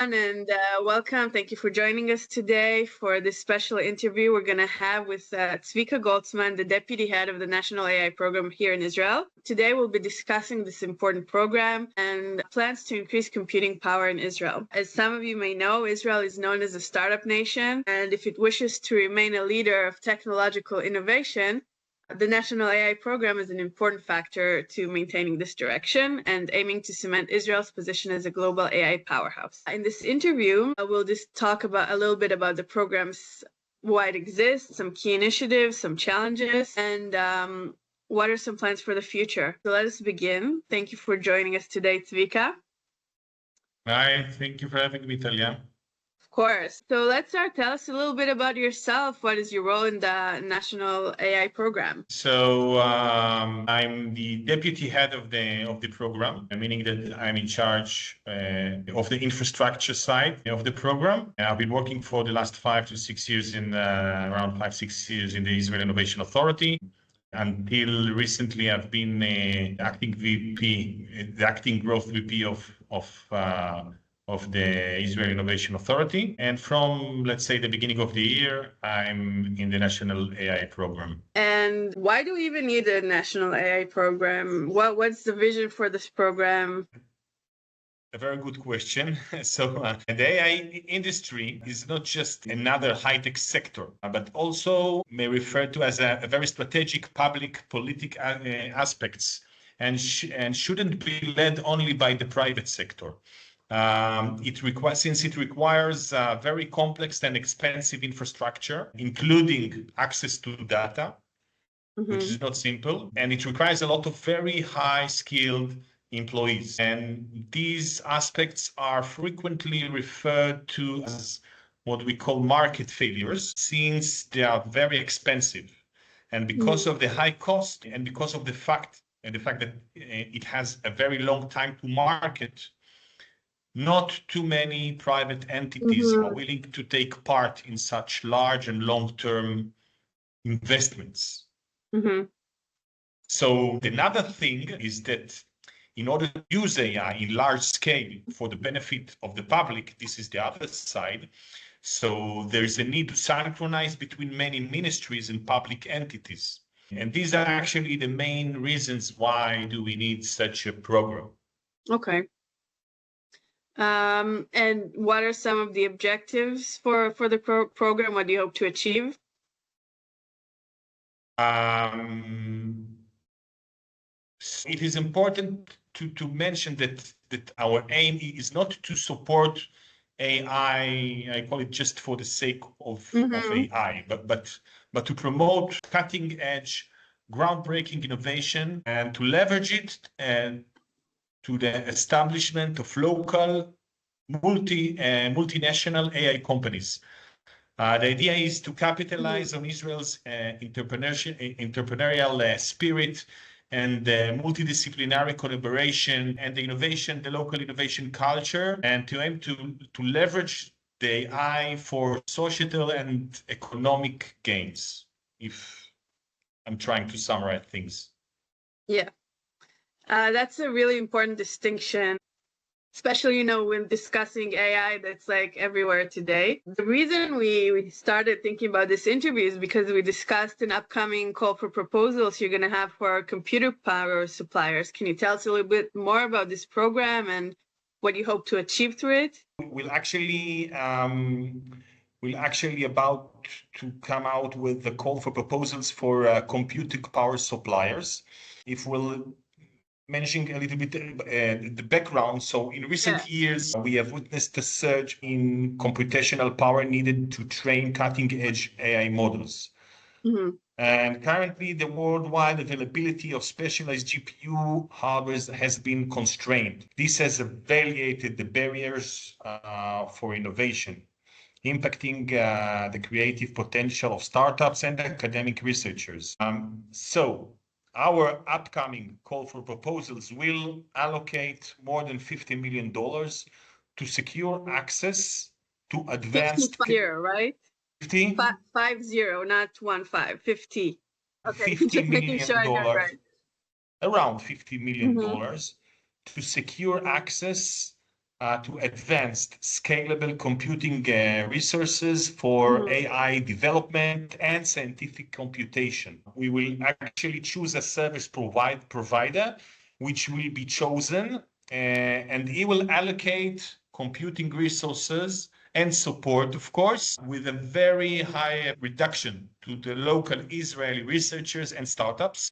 everyone, and welcome. Thank you for joining us today for this special interview we're going to have with Zvica Goltzman, the Deputy Head of the National AI Program here in Israel. Today, we'll be discussing this important program and plans to increase computing power in Israel. As some of you may know, Israel is known as a startup nation, and if it wishes to remain a leader of technological innovation, the National AI Program is an important factor to maintaining this direction and aiming to cement Israel's position as a global AI powerhouse. In this interview, we'll just talk about a little bit about the program's why it exists, some key initiatives, some challenges, and what are some plans for the future. So let us begin. Thank you for joining us today, Zvica. Hi, thank you for having me, Talia. Of course. So let's start. Tell us a little bit about yourself. What is your role in the National AI Program? So I'm the deputy head of the program, meaning that I'm in charge of the infrastructure side of the program. I've been working for the last 5 to 6 years around 5-6 years in the Israel Innovation Authority. Until recently, I've been acting VP, the acting growth VP of the Israel Innovation Authority. And from, let's say, the beginning of the year, I'm in the National AI Program. And why do we even need a National AI Program? What's the vision for this program? A very good question. So the AI industry is not just another high-tech sector, but also may refer to as a very strategic public political aspects and shouldn't be led only by the private sector. Since it requires very complex and expensive infrastructure, including access to data, which is not simple, and it requires a lot of very high-skilled employees. And these aspects are frequently referred to as what we call market failures, since they are very expensive. And because of the high cost and because of the fact that it has a very long time to market, not too many private entities are willing to take part in such large and long-term investments. So another thing is that in order to use AI in large scale for the benefit of the public, this is the other side. So there's a need to synchronize between many ministries and public entities. And these are actually the main reasons why do we need such a program. Okay. And what are some of the objectives for the program? What do you hope to achieve? It is important to mention that our aim is not to support AI, I call it just for the sake of AI, but to promote cutting-edge, groundbreaking innovation and to leverage it and to the establishment of local multinational AI companies. The idea is to capitalize on Israel's entrepreneurial spirit and multidisciplinary collaboration and the local innovation culture, and to aim to leverage the AI for societal and economic gains, if I'm trying to summarize things. Yeah. That's a really important distinction, especially, when discussing AI that's like everywhere today. The reason we started thinking about this interview is because we discussed an upcoming call for proposals you're going to have for computer power suppliers. Can you tell us a little bit more about this program and what you hope to achieve through it? We'll actually about to come out with the call for proposals for computing power suppliers. If we'll mentioning a little bit the background. So in recent years, we have witnessed a surge in computational power needed to train cutting-edge AI models. And currently, the worldwide availability of specialized GPU hardware has been constrained. This has evaluated the barriers for innovation, impacting the creative potential of startups and academic researchers. So our upcoming call for proposals will allocate more than $50 million to secure access to advanced... 50, right? 50? 50, not 15. 50. Okay, $50 million, sure I got right. Around $50 million to secure access to advanced scalable computing resources for AI development and scientific computation. We will actually choose a service provider, which will be chosen, and he will allocate computing resources and support, of course, with a very high reduction to the local Israeli researchers and startups,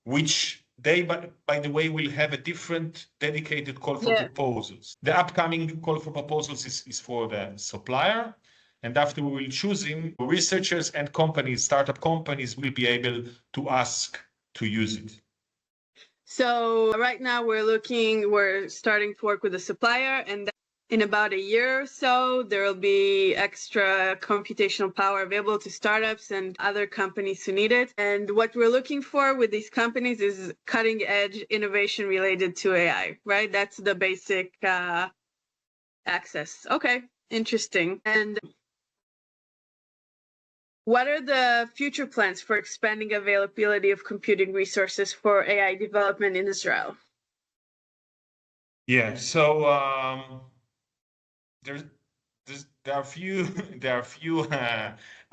which they, by the way, will have a different dedicated call for proposals. The upcoming call for proposals is for the supplier. And after we will choose him, researchers and companies, startup companies will be able to ask to use it. So right now we're starting to work with a supplier, and in about a year or so, there will be extra computational power available to startups and other companies who need it. And what we're looking for with these companies is cutting edge innovation related to AI, right? That's the basic access. Okay, interesting. And what are the future plans for expanding availability of computing resources for AI development in Israel? Yeah, so there are few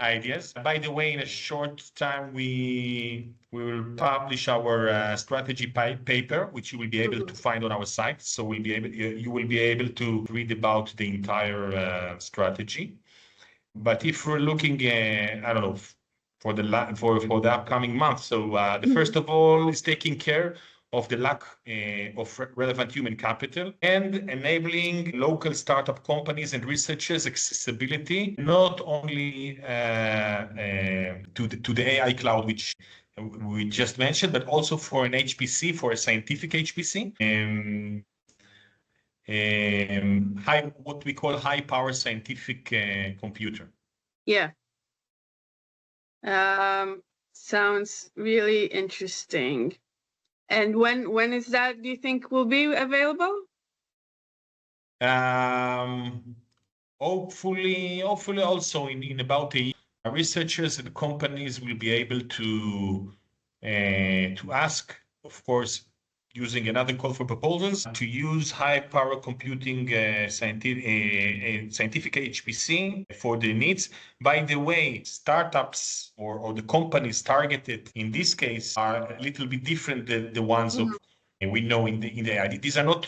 ideas. By the way, in a short time, we will publish our strategy paper, which you will be able to find on our site. So you will be able to read about the entire strategy. But if we're looking, I don't know, for the upcoming month, so the first of all is taking care of the lack of relevant human capital and enabling local startup companies and researchers accessibility, not only to the AI cloud, which we just mentioned, but also for an HPC, for a scientific HPC. What we call high power scientific computer. Yeah. Sounds really interesting. And when is that, do you think, will be available? Hopefully also in about a year, researchers and companies will be able to ask, of course, using another call for proposals, to use high power computing scientific HPC for their needs. By the way, startups or the companies targeted in this case are a little bit different than the ones of we know in the AI. These are not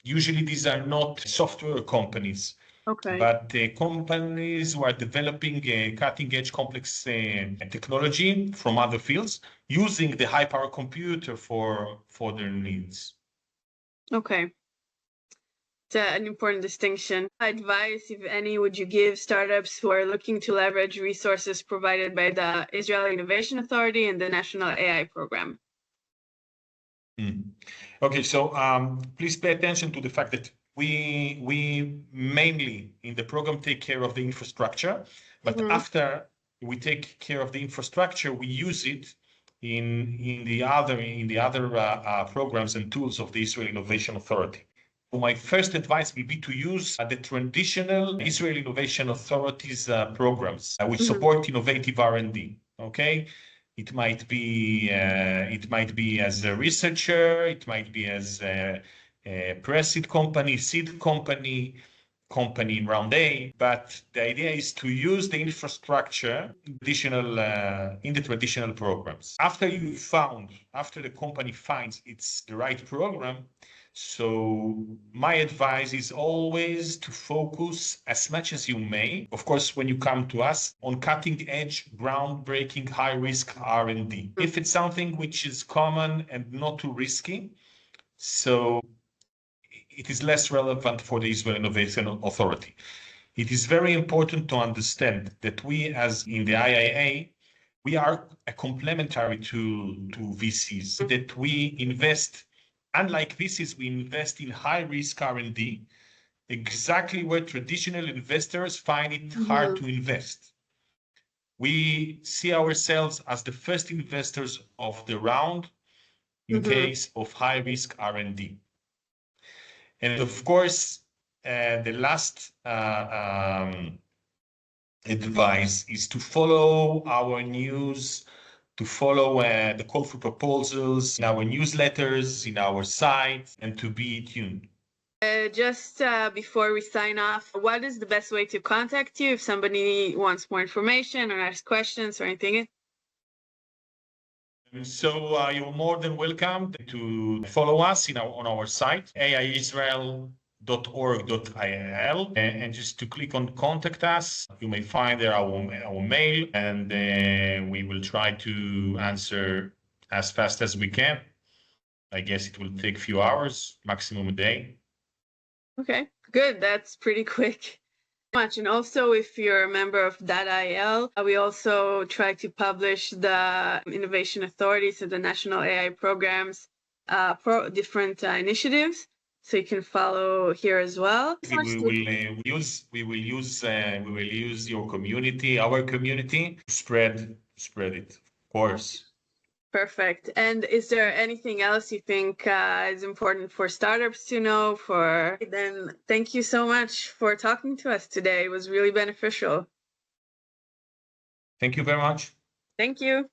usually these are not software companies. Okay. But companies who are developing cutting-edge complex technology from other fields using the high-power computer for their needs. Okay. It's an important distinction. What advice, if any, would you give startups who are looking to leverage resources provided by the Israeli Innovation Authority and the National AI Program? Okay, so please pay attention to the fact that we mainly in the program take care of the infrastructure, but after we take care of the infrastructure, we use it in the other programs and tools of the Israel Innovation Authority. So my first advice will be to use the traditional Israel Innovation Authority's programs, which support innovative R&D. Okay. It might be as a researcher, it might be as a pre-seed company, seed company in round A, but the idea is to use the infrastructure in the traditional programs. After the company finds it's the right program, so my advice is always to focus as much as you may, of course, when you come to us, on cutting edge, groundbreaking, high risk R&D. If it's something which is common and not too risky, so it is less relevant for the Israel Innovation Authority. It is very important to understand that we, as in the IIA, we are a complementary to VCs, that we invest. Unlike VCs, we invest in high-risk R&D, exactly where traditional investors find it hard to invest. We see ourselves as the first investors of the round in case of high-risk R&D. And of course, the last advice is to follow our news to follow the call for proposals in our newsletters, in our site, and to be tuned. Just before we sign off, what is the best way to contact you if somebody wants more information or ask questions or anything? So you're more than welcome to follow us on our site, aiisrael.org.il, and just to click on contact us. You may find there our mail, and we will try to answer as fast as we can. I guess it will take a few hours, maximum a day. Okay, good. That's pretty quick. Much. And also, if you're a member of DatA-IL, we also try to publish the Innovation Authority, so the national AI programs, different initiatives. So you can follow here as well. We will use your community, our community, to spread it, of course. Perfect. And is there anything else you think is important for startups to know? Then thank you so much for talking to us today. It was really beneficial. Thank you very much. Thank you.